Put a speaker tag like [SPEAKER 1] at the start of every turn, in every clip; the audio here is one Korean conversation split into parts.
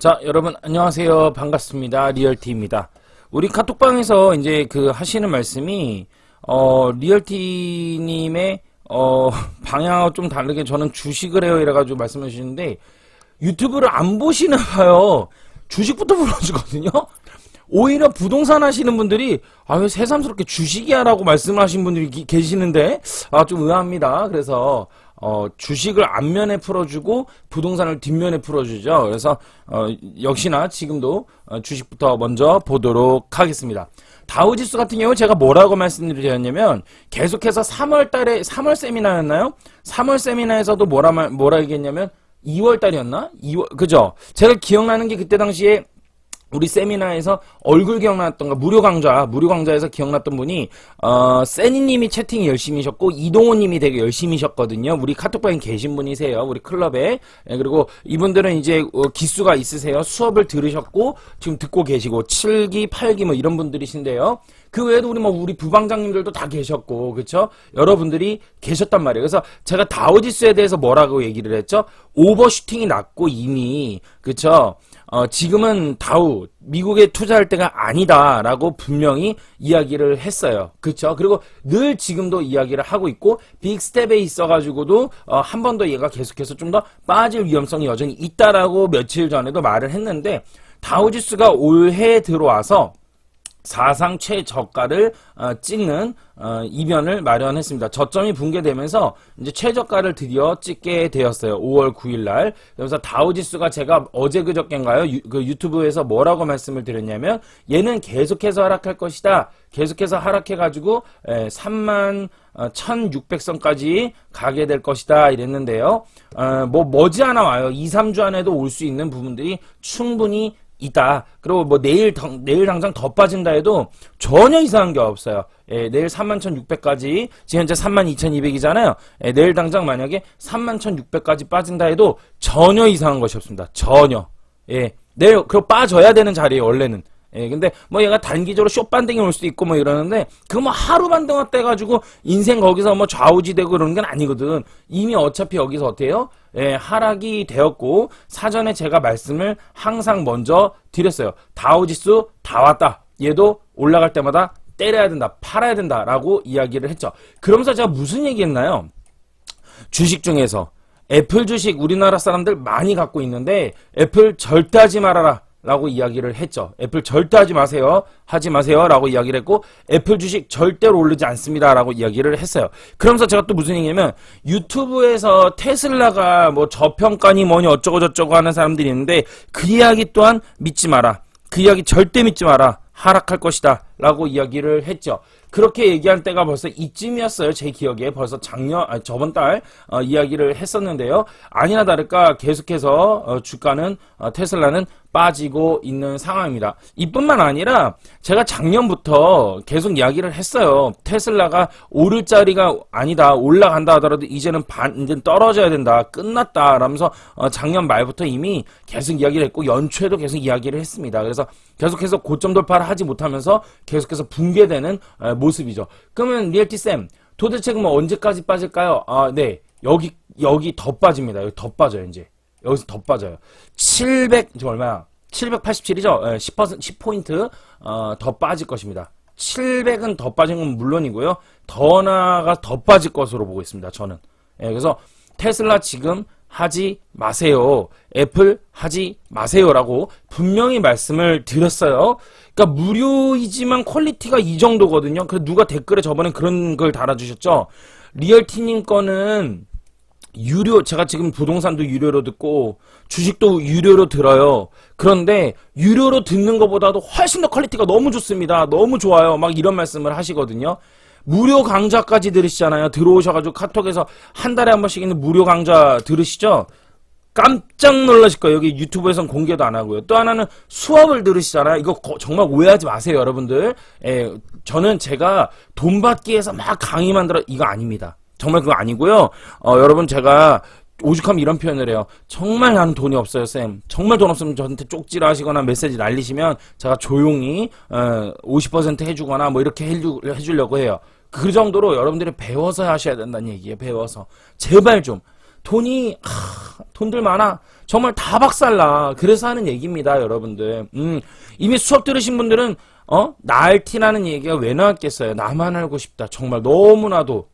[SPEAKER 1] 자, 여러분 안녕하세요. 반갑습니다. 리얼티입니다. 우리 카톡방에서 이제 하시는 말씀이 리얼티님의 방향하고 좀 다르게 저는 주식을 해요 이래가지고 말씀해 주시는데 유튜브를 안 보시나 봐요. 주식부터 물어주거든요. 오히려 부동산 하시는 분들이 왜 새삼스럽게 주식이야 라고 말씀을 하신 분들이 계시는데 좀 의아합니다. 그래서 주식을 앞면에 풀어주고 부동산을 뒷면에 풀어주죠. 그래서 역시나 지금도 주식부터 먼저 보도록 하겠습니다. 다우지수 같은 경우 제가 뭐라고 말씀드렸냐면 계속해서 3월 세미나였나요? 3월 세미나에서도 뭐라 얘기했냐면 2월 달이었나? 그죠? 제가 기억나는 게 그때 당시에 우리 세미나에서 얼굴 기억났던가 무료 강좌에서 기억났던 분이 세니님이 채팅이 열심히셨고 이동호님이 되게 열심히셨거든요. 우리 카톡방에 계신 분이세요. 우리 클럽에. 그리고 이분들은 이제 기수가 있으세요. 수업을 들으셨고 지금 듣고 계시고 7기, 8기 뭐 이런 분들이신데요. 그 외에도 우리 부방장님들도 다 계셨고, 그쵸? 여러분들이 계셨단 말이에요. 그래서 제가 다우지수에 대해서 뭐라고 얘기를 했죠? 오버슈팅이 났고 이미, 그쵸? 지금은 미국에 투자할 때가 아니다라고 분명히 이야기를 했어요. 그쵸? 그리고 늘 지금도 이야기를 하고 있고, 빅스텝에 있어가지고도, 한 번 더 얘가 계속해서 좀 더 빠질 위험성이 여전히 있다라고 며칠 전에도 말을 했는데, 다우지수가 올해 들어와서 사상 최저가를 찍는 이변을 마련했습니다. 저점이 붕괴되면서 이제 최저가를 드디어 찍게 되었어요. 5월 9일 날. 그래서 다우지수가 제가 어제 그저께인가요? 유튜브에서 뭐라고 말씀을 드렸냐면 얘는 계속해서 하락할 것이다. 계속해서 하락해가지고 31,600선까지 가게 될 것이다 이랬는데요. 머지않아 와요. 2, 3주 안에도 올 수 있는 부분들이 충분히 있다. 그리고 내일 당장 더 빠진다 해도 전혀 이상한 게 없어요. 내일 31,600까지, 지금 현재 32,200이잖아요. 내일 당장 만약에 31,600까지 빠진다 해도 전혀 이상한 것이 없습니다. 전혀. 내일, 빠져야 되는 자리에요, 원래는. 근데 얘가 단기적으로 쇼반등이 올 수도 있고 이러는데 그거 하루 반등 왔다 해가지고 인생 거기서 좌우지되고 그러는 건 아니거든. 이미 어차피 여기서 어때요? 하락이 되었고 사전에 제가 말씀을 항상 먼저 드렸어요. 다우지수 다 왔다. 얘도 올라갈 때마다 때려야 된다. 팔아야 된다. 라고 이야기를 했죠. 그러면서 제가 무슨 얘기했나요? 주식 중에서 애플 주식 우리나라 사람들 많이 갖고 있는데 애플 절대 하지 말아라. 라고 이야기를 했죠. 애플 절대 하지 마세요 라고 이야기를 했고 애플 주식 절대로 오르지 않습니다 라고 이야기를 했어요. 그러면서 제가 또 무슨 얘기냐면 유튜브에서 테슬라가 저평가니 뭐니 어쩌고 저쩌고 하는 사람들이 있는데 그 이야기 또한 믿지 마라. 그 이야기 절대 믿지 마라. 하락할 것이다 라고 이야기를 했죠. 그렇게 얘기한 때가 벌써 이쯤이었어요. 제 기억에 벌써 저번 달 이야기를 했었는데요. 아니나 다를까 계속해서 주가는 테슬라는 빠지고 있는 상황입니다. 이뿐만 아니라 제가 작년부터 계속 이야기를 했어요. 테슬라가 오를 자리가 아니다. 올라간다 하더라도 이제는 떨어져야 된다. 끝났다. 라면서 작년 말부터 이미 계속 이야기를 했고 연초에도 계속 이야기를 했습니다. 그래서 계속해서 고점 돌파를 하지 못하면서 계속해서 붕괴되는 모습이죠. 그러면 리얼티쌤 도대체 언제까지 빠질까요? 네. 여기 더 빠집니다. 여기 더 빠져요. 이제 여기서 더 빠져요. 지금 얼마야? 787이죠? 10포인트 더 빠질 것입니다. 700은 더 빠진 건 물론이고요. 더 나아가 더 빠질 것으로 보고 있습니다. 저는. 그래서 테슬라 지금 하지 마세요. 애플 하지 마세요라고 분명히 말씀을 드렸어요. 그러니까 무료이지만 퀄리티가 이 정도거든요. 그래서 누가 댓글에 저번에 그런 걸 달아주셨죠. 리얼티님 거는 유료, 제가 지금 부동산도 유료로 듣고 주식도 유료로 들어요. 그런데 유료로 듣는 것보다도 훨씬 더 퀄리티가 너무 좋습니다. 너무 좋아요. 이런 말씀을 하시거든요. 무료 강좌까지 들으시잖아요. 들어오셔가지고 카톡에서 한 달에 한 번씩 있는 무료 강좌 들으시죠? 깜짝 놀라실 거예요. 여기 유튜브에선 공개도 안 하고요. 또 하나는 수업을 들으시잖아요. 이거 정말 오해하지 마세요, 여러분들. 저는 제가 돈 받기 위해서 강의 만들어 이거 아닙니다. 정말 그거 아니고요. 여러분 제가 오죽하면 이런 표현을 해요. 정말 나는 돈이 없어요, 쌤. 정말 돈 없으면 저한테 쪽지를 하시거나 메시지 날리시면 제가 조용히 50% 해주거나 이렇게 해주려고 해요. 그 정도로 여러분들이 배워서 하셔야 된다는 얘기예요. 배워서. 제발 좀 돈들 많아. 정말 다 박살나. 그래서 하는 얘기입니다, 여러분들. 이미 수업 들으신 분들은, 나을 티나는 얘기가 왜 나왔겠어요? 나만 알고 싶다. 정말 너무나도.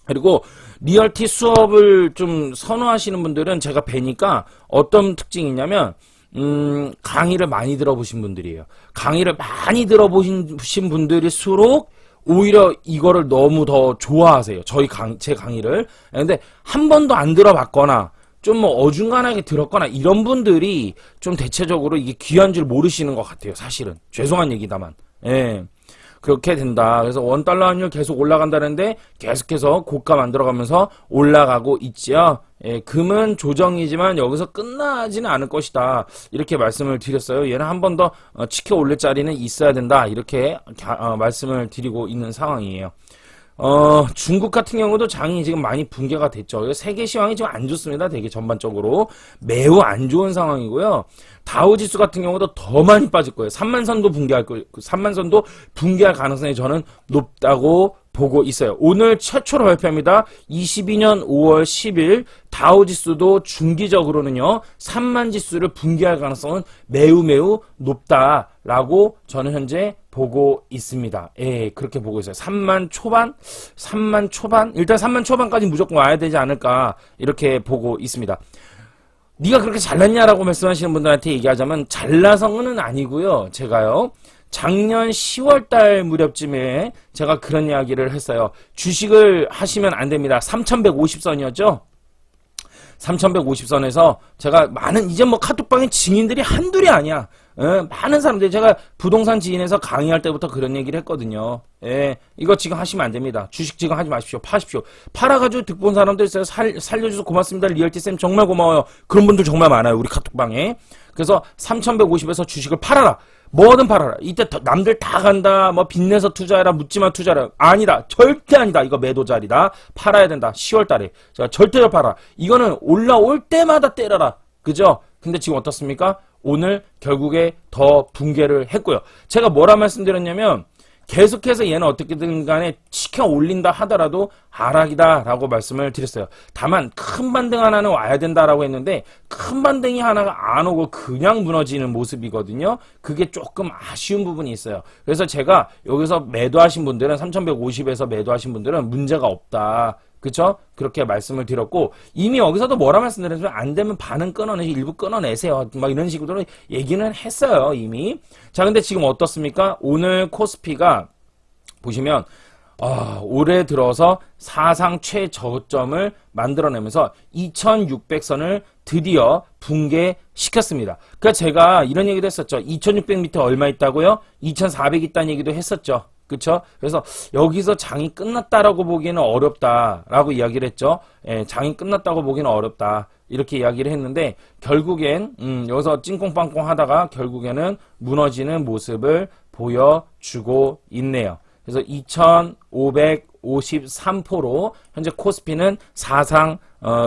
[SPEAKER 1] 그리고 리얼티 수업을 좀 선호하시는 분들은 제가 뵈니까 어떤 특징이 있냐면, 강의를 많이 들어보신 분들이에요. 강의를 많이 들어보신 분들일수록 오히려 이거를 너무 더 좋아하세요. 제 강의를. 근데 한 번도 안 들어봤거나, 좀 뭐 어중간하게 들었거나 이런 분들이 좀 대체적으로 이게 귀한 줄 모르시는 것 같아요. 사실은. 죄송한 얘기다만. 예. 그렇게 된다. 그래서 $1 환율 계속 올라간다는데 계속해서 고가 만들어가면서 올라가고 있지요. 예, 금은 조정이지만 여기서 끝나지는 않을 것이다. 이렇게 말씀을 드렸어요. 얘는 한 번 더 치켜 올릴 자리는 있어야 된다. 이렇게 말씀을 드리고 있는 상황이에요. 중국 같은 경우도 장이 지금 많이 붕괴가 됐죠. 세계 시황이 지금 안 좋습니다. 되게 전반적으로. 매우 안 좋은 상황이고요. 다우지수 같은 경우도 더 많이 빠질 거예요. 3만선도 붕괴할 거예요. 3만선도 붕괴할 가능성이 저는 높다고 보고 있어요. 오늘 최초로 발표합니다. 22년 5월 10일 다우지수도 중기적으로는요. 3만 지수를 붕괴할 가능성은 매우 높다라고 저는 현재 보고 있습니다. 예, 그렇게 보고 있어요. 3만 초반? 일단 3만 초반까지 무조건 와야 되지 않을까 이렇게 보고 있습니다. 네가 그렇게 잘났냐라고 말씀하시는 분들한테 얘기하자면 잘나서는 아니고요. 제가요. 작년 10월달 무렵쯤에 제가 그런 이야기를 했어요. 주식을 하시면 안 됩니다. 3150선이었죠? 3150선에서 제가 이제 뭐 카톡방에 증인들이 한둘이 아니야. 많은 사람들이 제가 부동산 지인에서 강의할 때부터 그런 얘기를 했거든요. 예, 이거 지금 하시면 안 됩니다. 주식 지금 하지 마십시오. 파십시오. 팔아가지고 득본 사람들 있어요. 살려줘서 고맙습니다. 리얼티쌤 정말 고마워요. 그런 분들 정말 많아요. 우리 카톡방에. 그래서 3150에서 주식을 팔아라. 뭐든 팔아라. 이때 남들 다 간다. 뭐 빚내서 투자해라. 묻지마 투자해라. 아니다. 절대 아니다. 이거 매도 자리다. 팔아야 된다. 10월 달에. 자, 절대로 팔아. 이거는 올라올 때마다 때려라. 그죠? 근데 지금 어떻습니까? 오늘 결국에 더 붕괴를 했고요. 제가 뭐라 말씀드렸냐면 계속해서 얘는 어떻게든 간에 치켜 올린다 하더라도 하락이다 라고 말씀을 드렸어요. 다만 큰 반등 하나는 와야 된다라고 했는데 큰 반등이 하나가 안 오고 그냥 무너지는 모습이거든요. 그게 조금 아쉬운 부분이 있어요. 그래서 제가 여기서 매도하신 분들은 3150에서 매도하신 분들은 문제가 없다. 그쵸? 그렇게 말씀을 드렸고 이미 여기서도 뭐라 말씀드렸냐면 안 되면 반은 끊어내시 일부 끊어내세요. 막 이런 식으로 얘기는 했어요. 이미. 자, 근데 지금 어떻습니까? 오늘 코스피가 보시면 올해 들어서 사상 최저점을 만들어내면서 2600선을 드디어 붕괴시켰습니다. 그러니까 제가 이런 얘기도 했었죠. 2600m 얼마 있다고요? 2400 있다는 얘기도 했었죠. 그쵸? 그래서 여기서 장이 끝났다라고 보기에는 어렵다라고 이야기를 했죠. 예, 장이 끝났다고 보기는 어렵다. 이렇게 이야기를 했는데 결국엔 여기서 찡꽁빵꽁 하다가 결국에는 무너지는 모습을 보여주고 있네요. 그래서 2553포로 현재 코스피는 사상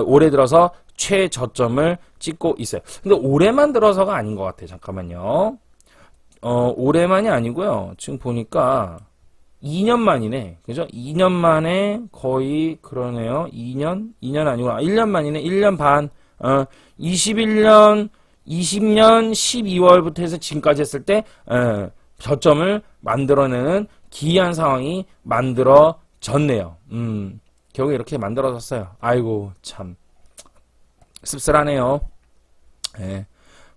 [SPEAKER 1] 올해 들어서 최저점을 찍고 있어요. 근데 올해만 들어서가 아닌 것 같아요. 잠깐만요. 올해만이 아니고요. 지금 보니까 2년 만이네. 그죠? 2년 만에 거의 그러네요. 2년 아니고 1년 만이네. 1년 반. 20년 12월부터 해서 지금까지 했을 때 저점을 만들어내는 기이한 상황이 만들어졌네요. 결국 이렇게 만들어졌어요. 아이고 참 씁쓸하네요. 예.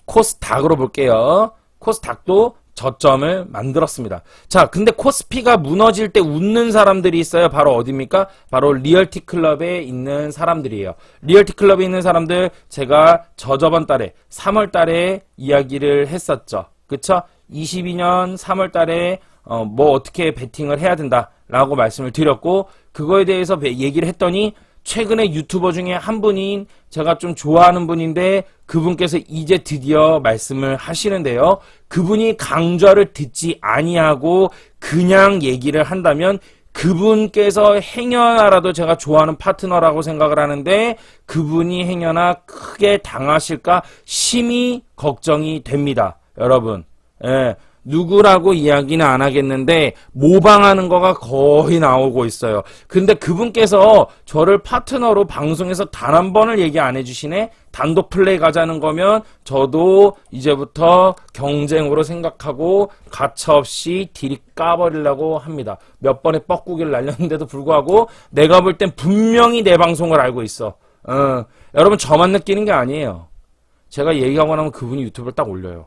[SPEAKER 1] 코스닥으로 볼게요. 코스닥도 저점을 만들었습니다. 자, 근데 코스피가 무너질 때 웃는 사람들이 있어요. 바로 어디입니까? 바로 리얼티 클럽에 있는 사람들이에요. 리얼티 클럽에 있는 사람들 제가 저저번 달에 3월 달에 이야기를 했었죠. 그쵸? 22년 3월 달에 뭐 어떻게 베팅을 해야 된다라고 말씀을 드렸고 그거에 대해서 얘기를 했더니 최근에 유튜버 중에 한 분인 제가 좀 좋아하는 분인데 그분께서 이제 드디어 말씀을 하시는데요. 그분이 강좌를 듣지 아니하고 그냥 얘기를 한다면 그분께서 행여나라도 제가 좋아하는 파트너라고 생각을 하는데 그분이 행여나 크게 당하실까 심히 걱정이 됩니다. 여러분. 예. 누구라고 이야기는 안 하겠는데 모방하는 거가 거의 나오고 있어요. 근데 그분께서 저를 파트너로 방송에서 단 한 번을 얘기 안 해주시네. 단독 플레이 가자는 거면 저도 이제부터 경쟁으로 생각하고 가차없이 딜이 까버리려고 합니다. 몇 번의 뻐꾸기를 날렸는데도 불구하고 내가 볼 땐 분명히 내 방송을 알고 있어. 여러분 저만 느끼는 게 아니에요. 제가 얘기하고 나면 그분이 유튜브를 딱 올려요.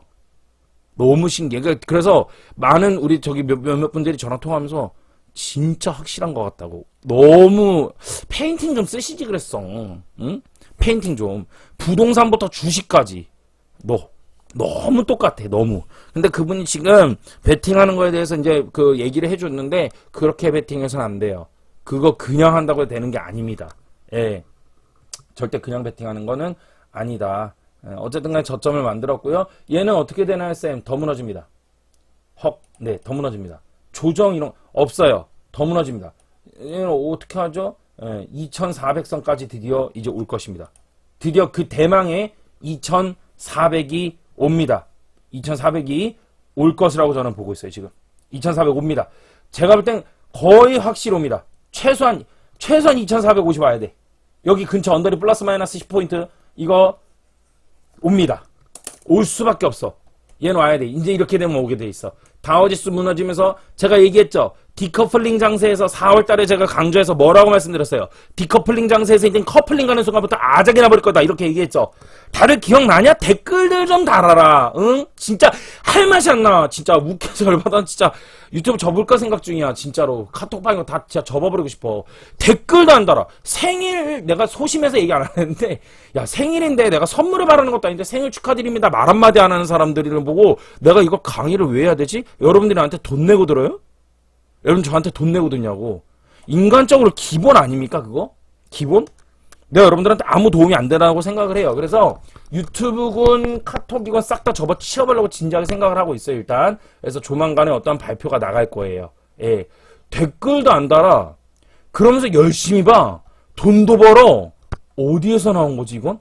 [SPEAKER 1] 너무 신기해. 그래서 많은 우리 저기 몇몇 분들이 전화 통화하면서 진짜 확실한 것 같다고. 너무 페인팅 좀 쓰시지 그랬어. 응? 페인팅 좀. 부동산부터 주식까지. 너무 똑같아. 너무. 근데 그분이 지금 베팅하는 거에 대해서 이제 그 얘기를 해줬는데 그렇게 베팅해서는 안 돼요. 그거 그냥 한다고 되는 게 아닙니다. 예. 절대 그냥 베팅하는 거는 아니다. 어쨌든 간에 저점을 만들었고요. 얘는 어떻게 되나요, 쌤? 더 무너집니다. 네, 더 무너집니다. 조정 이런 없어요. 더 무너집니다. 얘는 어떻게 하죠? 2400선까지 드디어 이제 올 것입니다. 드디어 그 대망의 2400이 옵니다. 2400이 올 것이라고 저는 보고 있어요, 지금. 2400 옵니다. 제가 볼 땐 거의 확실히 옵니다. 최소한 2450 와야 돼. 여기 근처 언더리 플러스 마이너스 10포인트 이거 옵니다. 올 수밖에 없어. 얘는 와야 돼. 이제 이렇게 되면 오게 돼 있어. 다우지수 무너지면서 제가 얘기했죠. 디커플링 장세에서 4월달에 제가 강조해서 뭐라고 말씀드렸어요. 디커플링 장세에서 이제 커플링 가는 순간부터 아작이 나버릴 거다. 이렇게 얘기했죠. 다들 기억나냐? 댓글들 좀 달아라. 응? 진짜 할 맛이 안 나. 진짜 웃겨서 얼마나 진짜 유튜브 접을까 생각 중이야. 진짜로. 카톡 방송 다 진짜 접어버리고 싶어. 댓글도 안 달아. 생일 내가 소심해서 얘기 안 하는데 야 생일인데 내가 선물을 바라는 것도 아닌데 생일 축하드립니다. 말 한마디 안 하는 사람들을 보고 내가 이거 강의를 왜 해야 되지? 여러분들이 나한테 돈 내고 들어요? 여러분 저한테 돈 내고 듣냐고. 인간적으로 기본 아닙니까 그거? 기본? 내가 여러분들한테 아무 도움이 안 되라고 생각을 해요. 그래서 유튜브군 카톡이건 싹 다 접어치워보려고 진지하게 생각을 하고 있어요 일단. 그래서 조만간에 어떤 발표가 나갈 거예요. 예. 댓글도 안 달아. 그러면서 열심히 봐. 돈도 벌어. 어디에서 나온 거지 이건?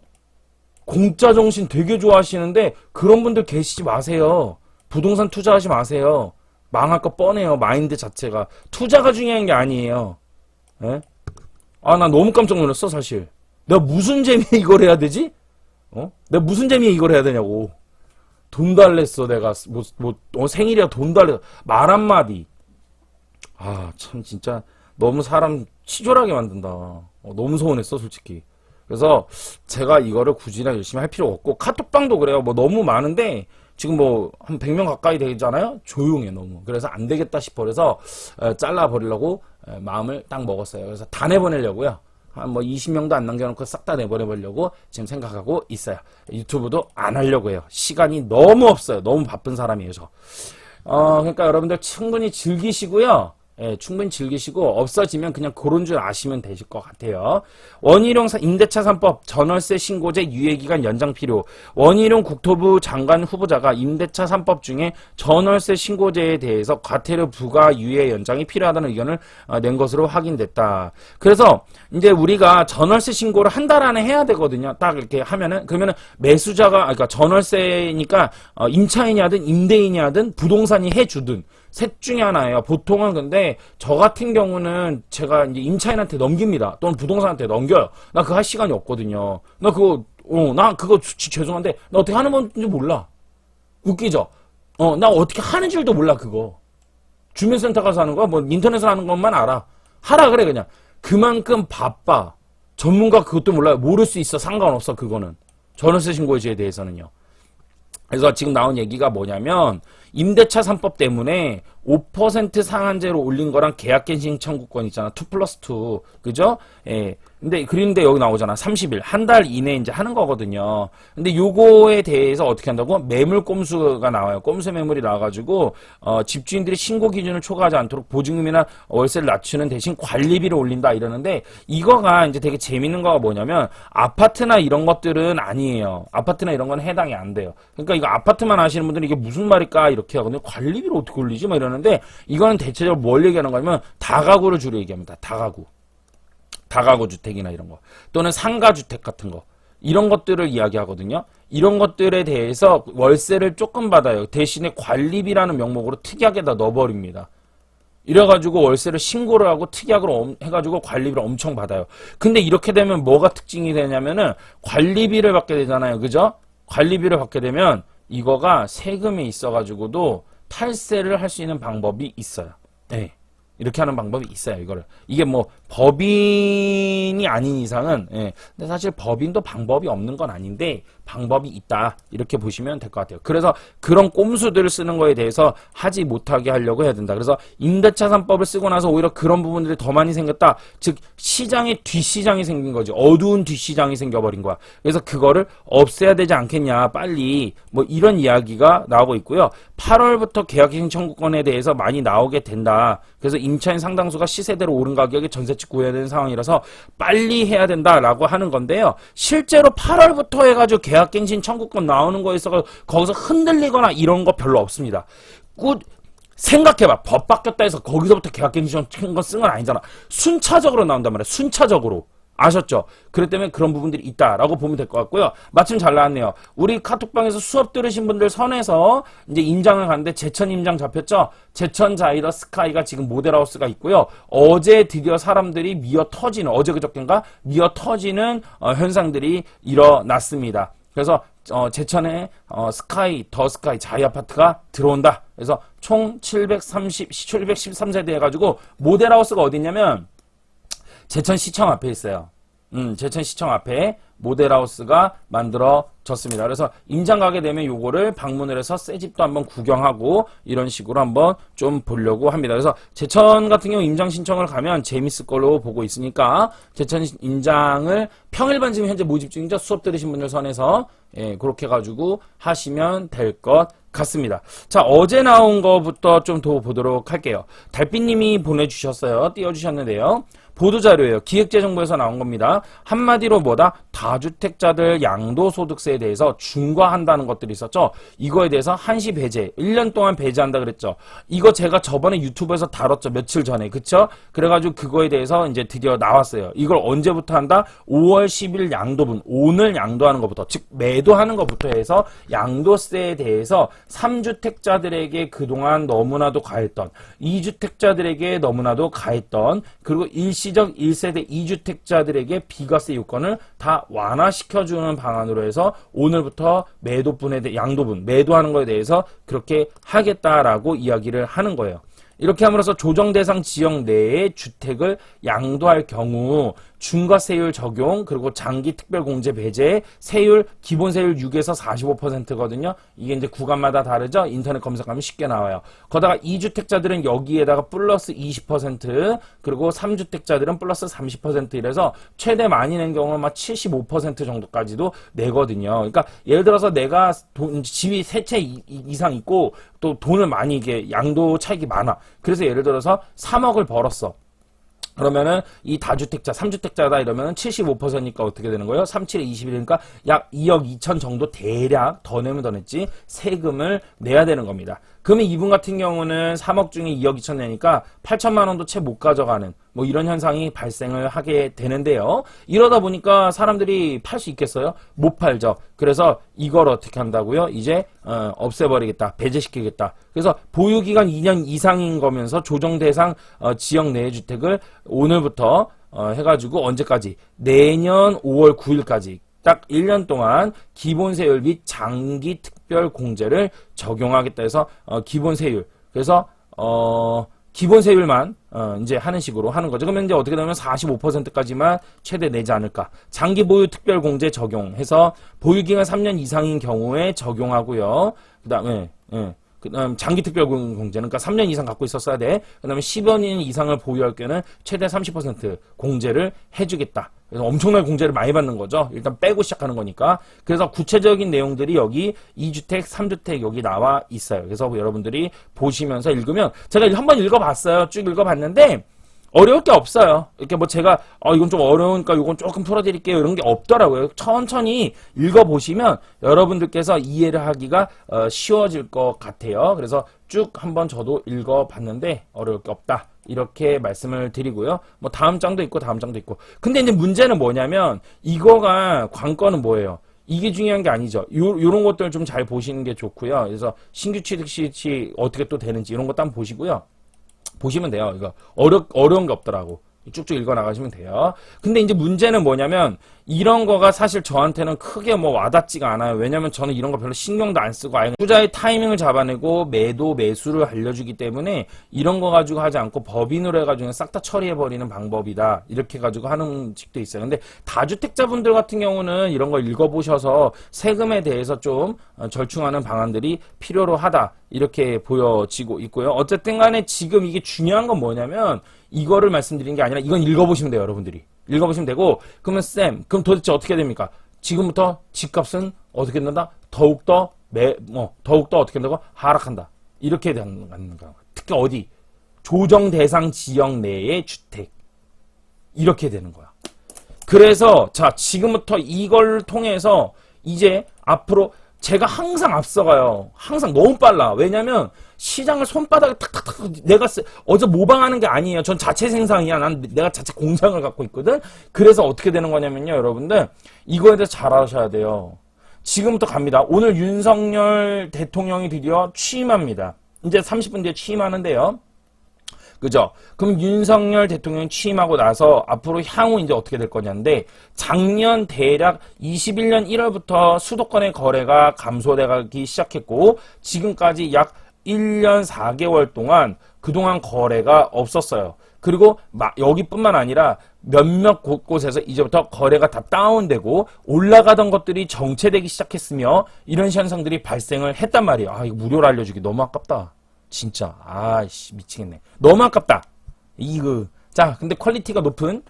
[SPEAKER 1] 공짜 정신 되게 좋아하시는데 그런 분들 계시지 마세요. 부동산 투자하지 마세요. 망할 거 뻔해요. 마인드 자체가. 투자가 중요한 게 아니에요. 예? 아, 나 너무 깜짝 놀랐어, 사실. 내가 무슨 재미에 이걸 해야 되지? 내가 무슨 재미에 이걸 해야 되냐고. 돈 달랬어, 내가. 생일이야 돈 달랬어. 말 한마디. 아, 참, 진짜. 너무 사람 치졸하게 만든다. 너무 서운했어, 솔직히. 그래서 제가 이거를 굳이나 열심히 할 필요 없고, 카톡방도 그래요. 뭐 너무 많은데, 지금 뭐 한 100명 가까이 되잖아요. 조용해 너무. 그래서 안 되겠다 싶어 그래서 잘라버리려고 마음을 딱 먹었어요. 그래서 다 내보내려고요. 한 뭐 20명도 안 남겨놓고 싹 다 내보내보려고 지금 생각하고 있어요. 유튜브도 안 하려고 해요. 시간이 너무 없어요. 너무 바쁜 사람이에요 저. 그러니까 여러분들 충분히 즐기시고요. 예, 충분히 즐기시고 없어지면 그냥 그런 줄 아시면 되실 것 같아요. 원희룡 임대차 3법 전월세 신고제 유예기간 연장 필요. 원희룡 국토부 장관 후보자가 임대차 3법 중에 전월세 신고제에 대해서 과태료 부과 유예 연장이 필요하다는 의견을 낸 것으로 확인됐다. 그래서 이제 우리가 전월세 신고를 한 달 안에 해야 되거든요. 딱 이렇게 하면은 그러면은 매수자가 그러니까 전월세니까 임차인이 하든 임대인이 하든 부동산이 해주든 셋 중에 하나예요. 보통은 근데 저 같은 경우는 제가 이제 임차인한테 넘깁니다. 또는 부동산한테 넘겨요. 나 그거 할 시간이 없거든요. 나 그거 죄송한데 나 어떻게 하는 건지 몰라. 웃기죠? 나 어떻게 하는 줄도 몰라 그거. 주민센터 가서 하는 거야? 뭐 인터넷으로 하는 것만 알아. 하라 그래 그냥. 그만큼 바빠. 전문가 그것도 몰라요. 모를 수 있어. 상관없어 그거는. 전월세 신고제에 대해서는요. 그래서 지금 나온 얘기가 뭐냐면 임대차 3법 때문에 5% 상한제로 올린 거랑 계약갱신 청구권 있잖아. 2+2. 그죠? 예. 그런데 여기 나오잖아. 30일. 한 달 이내에 이제 하는 거거든요. 근데 요거에 대해서 어떻게 한다고? 매물 꼼수가 나와요. 꼼수 매물이 나와가지고, 집주인들이 신고 기준을 초과하지 않도록 보증금이나 월세를 낮추는 대신 관리비를 올린다 이러는데, 이거가 이제 되게 재밌는 거가 뭐냐면, 아파트나 이런 것들은 아니에요. 아파트나 이런 건 해당이 안 돼요. 그러니까 이거 아파트만 하시는 분들은 이게 무슨 말일까? 이렇게 하거든요. 관리비를 어떻게 올리지? 막 이러는데, 이거는 대체적으로 뭘 얘기하는 거냐면, 다가구를 주로 얘기합니다. 다가구 주택이나 이런 거 또는 상가주택 같은 거 이런 것들을 이야기하거든요. 이런 것들에 대해서 월세를 조금 받아요. 대신에 관리비라는 명목으로 특약에다 넣어버립니다. 이래가지고 월세를 신고를 하고 특약으로 해가지고 관리비를 엄청 받아요. 근데 이렇게 되면 뭐가 특징이 되냐면은 관리비를 받게 되잖아요. 그죠? 관리비를 받게 되면 이거가 세금이 있어가지고도 탈세를 할 수 있는 방법이 있어요. 네. 이렇게 하는 방법이 있어요, 이거를. 이게 뭐, 법인이 아닌 이상은, 예. 근데 사실 법인도 방법이 없는 건 아닌데, 방법이 있다. 이렇게 보시면 될 것 같아요. 그래서 그런 꼼수들을 쓰는 거에 대해서 하지 못하게 하려고 해야 된다. 그래서 임대차 3법을 쓰고 나서 오히려 그런 부분들이 더 많이 생겼다. 즉, 시장에 뒷시장이 생긴 거지. 어두운 뒷시장이 생겨버린 거야. 그래서 그거를 없애야 되지 않겠냐, 빨리. 뭐, 이런 이야기가 나오고 있고요. 8월부터 계약갱신 청구권에 대해서 많이 나오게 된다. 그래서 임차인 상당수가 시세대로 오른 가격에 전세집 구해야 되는 상황이라서 빨리 해야 된다라고 하는 건데요. 실제로 8월부터 해가지고 계약갱신 청구권 나오는 거에 있어서 거기서 흔들리거나 이런 거 별로 없습니다. 생각해봐. 법 바뀌었다 해서 거기서부터 계약갱신 청구권 쓴 건 아니잖아. 순차적으로 나온단 말이야. 순차적으로. 아셨죠? 그렇기 때문에 그런 부분들이 있다라고 보면 될 것 같고요. 마침 잘 나왔네요. 우리 카톡방에서 수업 들으신 분들 선에서 이제 임장을 갔는데 제천 임장 잡혔죠? 제천 자이더 스카이가 지금 모델하우스가 있고요. 어제 드디어 사람들이 미어 터지는, 어제 그저께인가? 미어 터지는 현상들이 일어났습니다. 그래서 제천에 스카이, 더 스카이 자이 아파트가 들어온다. 그래서 총 713세대 해가지고 모델하우스가 어디 있냐면 제천시청 앞에 있어요. 제천시청 앞에 모델하우스가 만들어졌습니다. 그래서 임장 가게 되면 요거를 방문을 해서 새 집도 한번 구경하고 이런 식으로 한번 좀 보려고 합니다. 그래서 제천 같은 경우 임장 신청을 가면 재밌을 걸로 보고 있으니까 제천 임장을 평일반 지금 현재 모집 중이죠. 수업 들으신 분들 선에서 예, 그렇게 해가지고 하시면 될 것 같습니다. 자, 어제 나온 거부터 좀 더 보도록 할게요. 달빛님이 보내주셨어요. 띄워주셨는데요. 보도자료예요. 기획재정부에서 나온 겁니다. 한마디로 뭐다? 다주택자들 양도소득세에 대해서 중과한다는 것들이 있었죠. 이거에 대해서 한시 배제, 1년 동안 배제한다 그랬죠. 이거 제가 저번에 유튜브에서 다뤘죠. 며칠 전에. 그쵸? 그래가지고 그거에 대해서 이제 드디어 나왔어요. 이걸 언제부터 한다? 5월 10일 양도분, 오늘 양도하는 것부터, 즉 매도하는 것부터 해서 양도세에 대해서 3주택자들에게 그동안 너무나도 가했던, 2주택자들에게 너무나도 가했던, 그리고 일시적 1세대 2주택자들에게 비과세 요건을 다 완화시켜주는 방안으로 해서 오늘부터 매도분에 대해 양도분, 매도하는 거에 대해서 그렇게 하겠다라고 이야기를 하는 거예요. 이렇게 함으로써 조정 대상 지역 내에 주택을 양도할 경우 중과세율 적용, 그리고 장기 특별공제 배제, 세율, 기본 세율 6에서 45%거든요. 이게 이제 구간마다 다르죠? 인터넷 검색하면 쉽게 나와요. 거다가 2주택자들은 여기에다가 플러스 20%, 그리고 3주택자들은 플러스 30% 이래서 최대 많이 낸 경우는 막 75% 정도까지도 내거든요. 그러니까 예를 들어서 내가 집이 3채 이상 있고 또 돈을 많이 이게 양도 차익이 많아. 그래서 예를 들어서 3억을 벌었어. 그러면은 이 다주택자, 3주택자다 이러면은 75%니까 어떻게 되는 거예요? 37에 21이니까 약 2억 2천 정도 대략 더 내면 더 냈지 세금을 내야 되는 겁니다. 그러면 이분 같은 경우는 3억 중에 2억 2천 내니까 8천만 원도 채 못 가져가는 뭐 이런 현상이 발생을 하게 되는데요. 이러다 보니까 사람들이 팔 수 있겠어요? 못 팔죠. 그래서 이걸 어떻게 한다고요? 이제 없애버리겠다. 배제시키겠다. 그래서 보유기간 2년 이상인 거면서 조정 대상 지역 내의 주택을 오늘부터 해가지고 언제까지? 내년 5월 9일까지 딱 1년 동안 기본세율 및 장기 특별공제를 적용하겠다 해서 기본세율, 그래서 기본세율만 이제 하는 식으로 하는 거죠. 그러면 이제 어떻게 되면 45%까지만 최대 내지 않을까. 장기 보유 특별공제 적용해서 보유기간 3년 이상인 경우에 적용하고요. 그다음 장기 특별공제는 그러니까 3년 이상 갖고 있었어야 돼. 그다음에 10년 이상을 보유할 경우는 최대 30% 공제를 해주겠다. 그래서 엄청난 공제를 많이 받는 거죠. 일단 빼고 시작하는 거니까. 그래서 구체적인 내용들이 여기 2주택, 3주택 여기 나와 있어요. 그래서 여러분들이 보시면서 읽으면 제가 한번 읽어봤어요. 쭉 읽어봤는데 어려울 게 없어요. 이렇게 뭐 제가 이건 좀 어려우니까 이건 조금 풀어드릴게요. 이런 게 없더라고요. 천천히 읽어보시면 여러분들께서 이해를 하기가 쉬워질 것 같아요. 그래서 쭉 한번 저도 읽어봤는데 어려울 게 없다. 이렇게 말씀을 드리고요. 뭐 다음 장도 있고 다음 장도 있고. 근데 이제 문제는 뭐냐면 이거가 관건은 뭐예요? 이게 중요한 게 아니죠. 요런 것들 좀 잘 보시는 게 좋고요. 그래서 신규 취득 시 어떻게 또 되는지 이런 것도 한번 보시고요. 보시면 돼요. 이거 어려운 게 없더라고. 쭉쭉 읽어 나가시면 돼요. 근데 이제 문제는 뭐냐면 이런 거가 사실 저한테는 크게 뭐 와닿지가 않아요. 왜냐면 저는 이런 거 별로 신경도 안 쓰고 아예 투자의 타이밍을 잡아내고 매도 매수를 알려주기 때문에 이런 거 가지고 하지 않고 법인으로 해가지고 싹 다 처리해버리는 방법이다. 이렇게 가지고 하는 측도 있어요. 근데 다주택자분들 같은 경우는 이런 걸 읽어보셔서 세금에 대해서 좀 절충하는 방안들이 필요로 하다. 이렇게 보여지고 있고요. 어쨌든 간에 지금 이게 중요한 건 뭐냐면 이거를 말씀드린 게 아니라 이건 읽어보시면 돼요. 여러분들이. 읽어보시면 되고 그러면 쌤 그럼 도대체 어떻게 됩니까? 지금부터 집값은 어떻게 된다? 더욱더 어떻게 된다고? 하락한다. 이렇게 되는 거야. 특히 어디? 조정 대상 지역 내의 주택. 이렇게 되는 거야. 그래서 자 지금부터 이걸 통해서 이제 앞으로 제가 항상 앞서가요. 항상 너무 빨라. 왜냐면 시장을 손바닥에 탁탁탁 내가 어제 모방하는 게 아니에요. 전 자체 생산이야. 난 내가 자체 공장을 갖고 있거든. 그래서 어떻게 되는 거냐면요. 여러분들 이거에 대해서 잘 아셔야 돼요. 지금부터 갑니다. 오늘 윤석열 대통령이 드디어 취임합니다. 이제 30분 뒤에 취임하는데요. 그죠? 그럼 윤석열 대통령이 취임하고 나서 앞으로 향후 이제 어떻게 될 거냐인데 작년 대략 21년 1월부터 수도권의 거래가 감소되기 시작했고 지금까지 약 1년 4개월 동안 그동안 거래가 없었어요. 그리고 여기뿐만 아니라 몇몇 곳곳에서 이제부터 거래가 다 다운되고 올라가던 것들이 정체되기 시작했으며 이런 현상들이 발생을 했단 말이에요. 아 이거 무료로 알려주기 너무 아깝다. 진짜 아씨 미치겠네. 너무 아깝다. 자 근데 퀄리티가 높은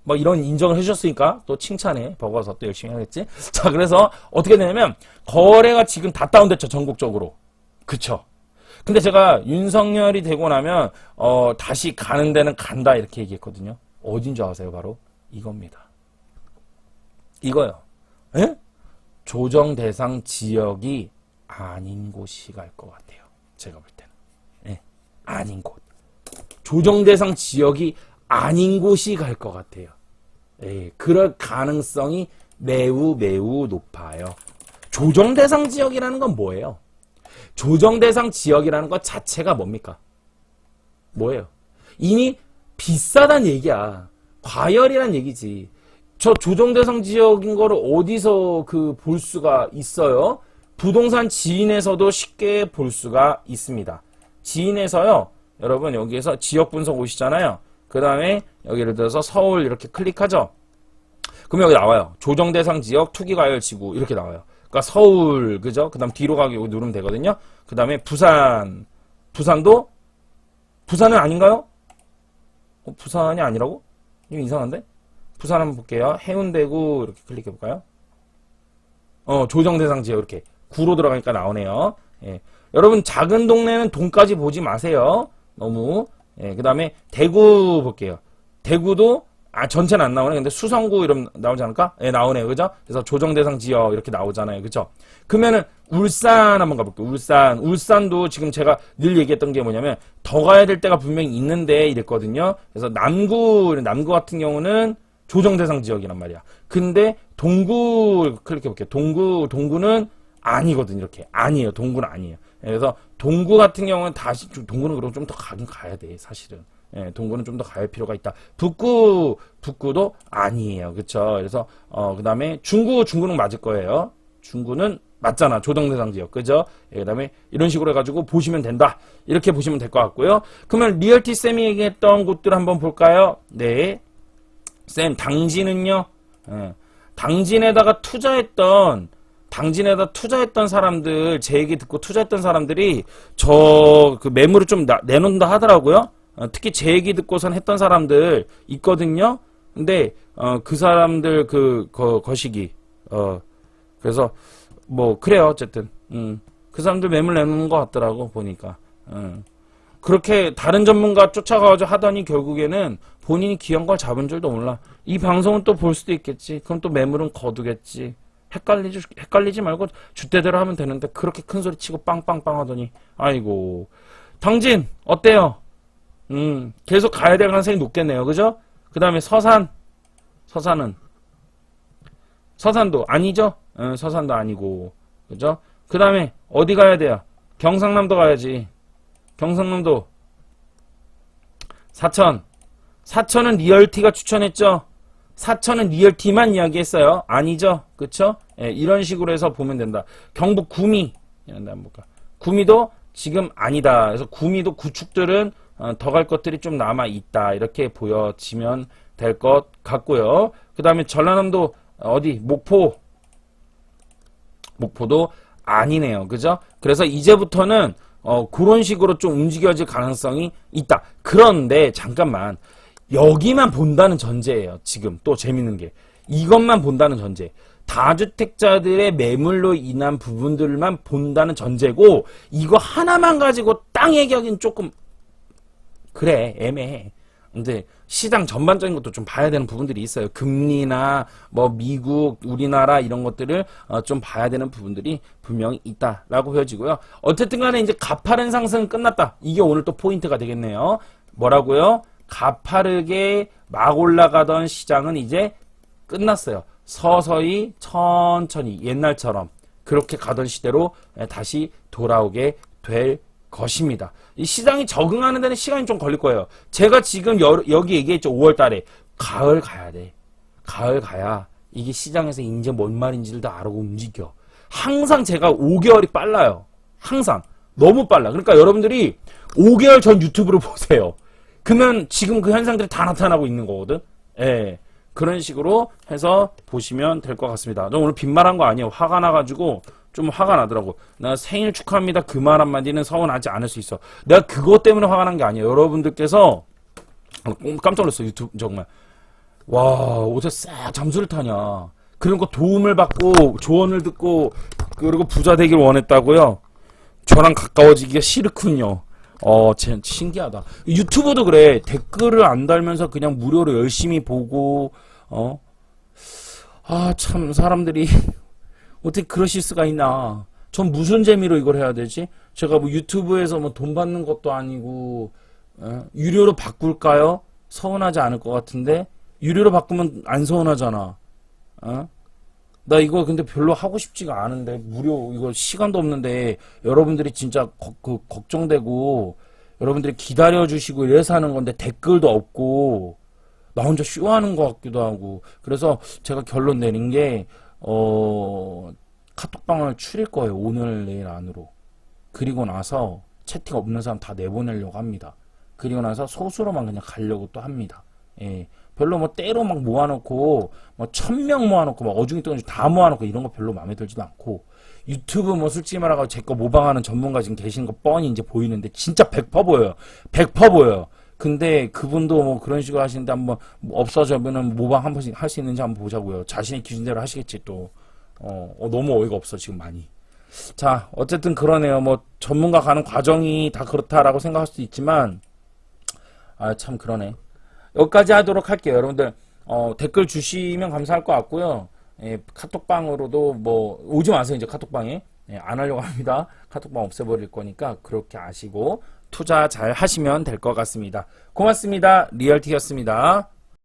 [SPEAKER 1] 뭐 이런 인정을 해주셨으니까 또 칭찬해 버거워서 또 열심히 하겠지. 자 그래서 어떻게 되냐면 거래가 지금 다 다운됐죠. 전국적으로. 그쵸. 근데 제가 윤석열이 되고 나면 다시 가는 데는 간다 이렇게 얘기했거든요. 어딘 줄 아세요? 바로 이겁니다. 이거요. 에? 조정 대상 지역이 아닌 곳이 갈 것 같아요. 제가 볼 때는. 예, 아닌 곳. 조정 대상 지역이 아닌 곳이 갈 것 같아요. 예, 그럴 가능성이 매우 매우 높아요. 조정 대상 지역이라는 건 뭐예요? 조정 대상 지역이라는 것 자체가 뭡니까? 뭐예요? 이미 비싸단 얘기야. 과열이란 얘기지. 저 조정 대상 지역인 거를 어디서 볼 수가 있어요? 부동산 지인에서도 쉽게 볼 수가 있습니다. 지인에서요. 여러분 여기에서 지역 분석 오시잖아요. 그 다음에 여기 예를 들어서 서울 이렇게 클릭하죠. 그럼 여기 나와요. 조정 대상 지역 투기 과열 지구 이렇게 나와요. 그러니까 서울 그죠? 그 다음 뒤로 가기 여기 누르면 되거든요. 그 다음에 부산도 부산은 아닌가요? 부산이 아니라고? 이거 이상한데? 부산 한번 볼게요. 해운대구 이렇게 클릭해 볼까요? 조정 대상 지역 이렇게 구로 들어가니까 나오네요. 예. 여러분 작은 동네는 동까지 보지 마세요. 너무. 예. 그 다음에 대구 볼게요. 대구도 전체는 안 나오네. 근데 수성구 이러면 나오지 않을까? 예, 나오네요. 그죠? 그래서 조정 대상 지역 이렇게 나오잖아요. 그죠? 그러면은 울산 한번 가볼게요. 울산도 지금 제가 늘 얘기했던 게 뭐냐면 더 가야 될 때가 분명히 있는데 이랬거든요. 그래서 남구 같은 경우는 조정 대상 지역이란 말이야. 근데 동구 클릭해 볼게요. 동구는 아니거든요. 이렇게 아니에요. 동구는 아니에요. 그래서 동구 같은 경우는 동구는 그럼 좀 더 가긴 가야 돼. 사실은. 예, 동구는 좀 더 갈 필요가 있다. 북구도 아니에요. 그쵸? 그래서, 그 다음에 중구는 맞을 거예요. 중구는 맞잖아. 조정대상 지역. 그죠? 예, 그 다음에 이런 식으로 해가지고 보시면 된다. 이렇게 보시면 될 것 같고요. 그러면 리얼티 쌤이 얘기했던 곳들 한번 볼까요? 네. 쌤, 당진은요? 예, 당진에다 투자했던 사람들, 제 얘기 듣고 투자했던 사람들이 매물을 좀 내놓는다 하더라고요. 특히 제 얘기 듣고선 했던 사람들 있거든요. 근데 그 사람들 거시기 그래서 뭐 그래요. 어쨌든 그 사람들 매물 내놓는 것 같더라고 보니까. 그렇게 다른 전문가 쫓아가가지고 하더니 결국에는 본인이 귀한 걸 잡은 줄도 몰라. 이 방송은 또 볼 수도 있겠지. 그럼 또 매물은 거두겠지. 헷갈리지 말고 줏대대로 하면 되는데 그렇게 큰 소리 치고 빵빵빵 하더니 아이고. 당진 어때요? 계속 가야 될 가능성이 높겠네요. 그죠? 그 다음에 서산도 아니죠? 서산도 아니고, 그죠? 그 다음에 어디 가야 돼요? 경상남도 가야지. 경상남도 사천은 리얼티가 추천했죠? 사천은 리얼티만 이야기했어요. 아니죠? 그쵸? 예, 이런 식으로 해서 보면 된다. 경북 구미 이런 데 한번 볼까? 구미도 지금 아니다. 그래서 구미도 구축들은 더 갈 것들이 좀 남아 있다. 이렇게 보여지면 될 것 같고요. 그 다음에 전라남도 어디? 목포도 아니네요. 그죠? 그래서 이제부터는 그런 식으로 좀 움직여질 가능성이 있다. 그런데 잠깐만, 여기만 본다는 전제예요. 지금 또 재밌는 게 이것만 본다는 전제. 다주택자들의 매물로 인한 부분들만 본다는 전제고, 이거 하나만 가지고 땅 얘기하기는 조금 그래, 애매해. 근데 시장 전반적인 것도 좀 봐야 되는 부분들이 있어요. 금리나 뭐 미국, 우리나라 이런 것들을 좀 봐야 되는 부분들이 분명히 있다라고 보여지고요. 어쨌든 간에 이제 가파른 상승은 끝났다. 이게 오늘 또 포인트가 되겠네요. 뭐라고요? 가파르게 막 올라가던 시장은 이제 끝났어요. 서서히 천천히 옛날처럼 그렇게 가던 시대로 다시 돌아오게 될 것입니다. 이 시장이 적응하는 데는 시간이 좀 걸릴 거예요. 제가 지금 여기 얘기했죠. 5월 달에 가을 가야 돼. 가을 가야 이게 시장에서 이제 뭔 말인지를 다 알고 움직여. 항상 제가 5개월이 빨라요. 항상 너무 빨라. 그러니까 여러분들이 5개월 전 유튜브를 보세요. 그러면 지금 그 현상들이 다 나타나고 있는 거거든. 예. 그런 식으로 해서 보시면 될 것 같습니다. 저 오늘 빈말한 거 아니에요. 화가 나가지고 좀 화가 나더라고. 나 생일 축하합니다. 그 말 한마디는 서운하지 않을 수 있어. 내가 그것 때문에 화가 난 게 아니에요. 여러분들께서 깜짝 놀랐어. 유튜브 정말. 와, 어떻게 싹 잠수를 타냐. 그런 거 도움을 받고 조언을 듣고 그리고 부자 되길 원했다고요. 저랑 가까워지기가 싫군요. 신기하다. 유튜브도 그래. 댓글을 안 달면서 그냥 무료로 열심히 보고, 참, 사람들이, 어떻게 그러실 수가 있나. 전 무슨 재미로 이걸 해야 되지? 제가 뭐 유튜브에서 뭐 돈 받는 것도 아니고, 유료로 바꿀까요? 서운하지 않을 것 같은데? 유료로 바꾸면 안 서운하잖아. 나 이거 근데 별로 하고 싶지가 않은데, 무료, 이거 시간도 없는데, 여러분들이 진짜 걱정되고, 여러분들이 기다려주시고 이래서 하는 건데, 댓글도 없고, 나 혼자 쇼하는 것 같기도 하고, 그래서 제가 결론 내린 게, 카톡방을 추릴 거예요. 오늘, 내일 안으로. 그리고 나서, 채팅 없는 사람 다 내보내려고 합니다. 그리고 나서 소수로만 그냥 가려고 또 합니다. 예. 별로 뭐 때로 막 모아놓고 뭐 1000명 모아놓고 막 어중이뚱이 다 모아놓고 이런 거 별로 마음에 들지도 않고, 유튜브 뭐 솔직히 말하고 제 거 모방하는 전문가 지금 계시는 거 뻔히 이제 보이는데 진짜 100% 보여요. 100% 보여요. 근데 그분도 뭐 그런 식으로 하시는데 한번 없어져면은 모방 한 번씩 할 수 있는지 한번 보자고요. 자신의 기준대로 하시겠지 또. 너무 어이가 없어 지금 많이. 자, 어쨌든 그러네요. 뭐 전문가 가는 과정이 다 그렇다라고 생각할 수도 있지만, 참 그러네. 여기까지 하도록 할게요. 여러분들 댓글 주시면 감사할 것 같고요. 예, 카톡방으로도 뭐 오지 마세요. 이제 카톡방에. 예, 안 하려고 합니다. 카톡방 없애버릴 거니까 그렇게 아시고 투자 잘 하시면 될 것 같습니다. 고맙습니다. 리얼티였습니다.